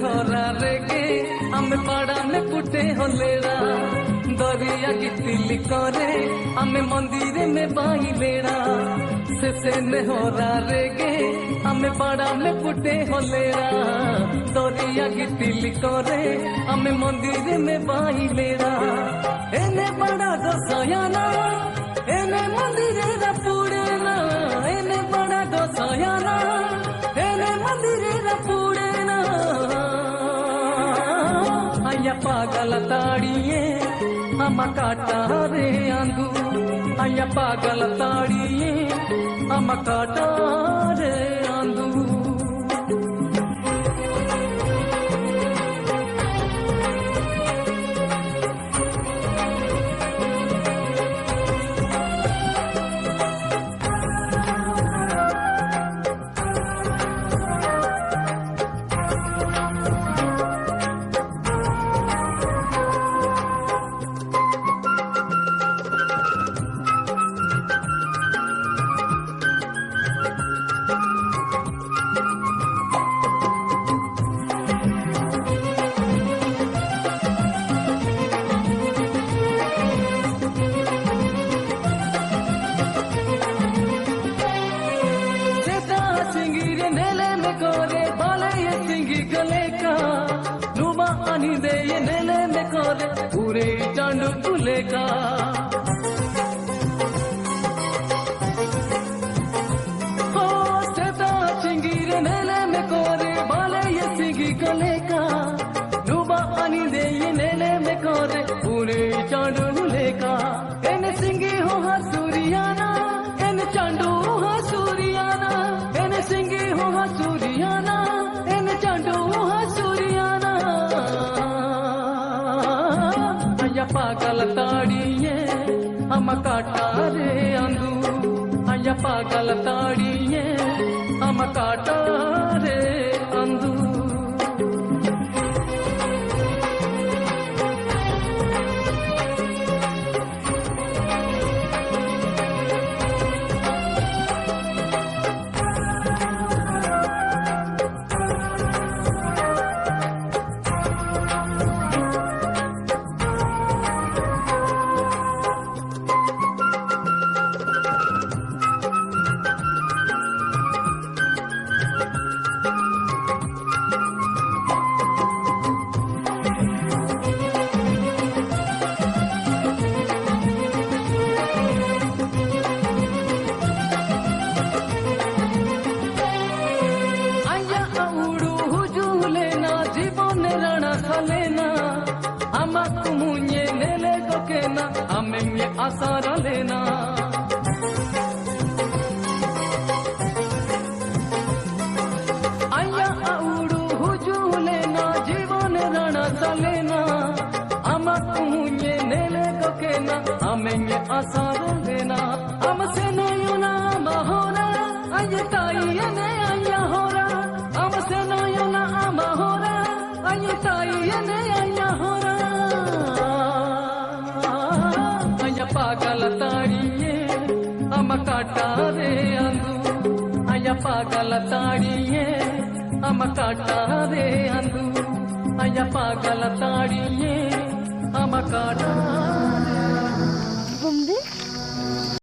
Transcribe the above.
होरा रेगे आमे पाड़ा में पुटे होलेरा दरिया गितिली करे आमे मंदिर में बाई लेरा से ने होरा रेगे आमे पाड़ा में पुटे होलेरा दरिया गितिली करे आमे मंदिर में बाई लेरा एने बड़ा दोसयाना एने मंदिर रा पुड़ेना एने बड़ा दोसयाना एने मंदिर रा पुड़ेना आया पागल ताड़िए आमा काटा रे आंदू आया पागल ताड़िए आमा काटा रे आंदू कोरे बाले ये सिंगी गले का नुमा आनी दे ये नेले में कोरे पूरे चांदू कुले का हो सेता सिंगी रे नेले में कोरे बाले ये सिंगी गले का नुमा आनी दे ये नेले में कोरे पूरे चांदू कुले का एने सिंगी हो हसूरियाना एने चांदू हसूरियाना एने सिंगी हो हसूरियाना एने चांदू हसूरियाना आया पागल ताड़िए हम काटा रे आंदू आया पागल ताड़िए हम काटा रे आंदू आमा कुमुnye नेले गोकेना आमेंगे आसारा लेना आया आउडू हुजूलेना जीवन राणा सालेना आमा कुमुnye नेले गोकेना आमेंगे आसारा लेना आमसे नयोना आमाहोरा आये ताई ने आया होरा आमसे नयोना आमाहोरा आये ताई ने आया होरा आया पागल ताड़िए हम काटा रे आंदू आया पागल ताड़िए हम काटा रे आंदू आया पागल ताड़िए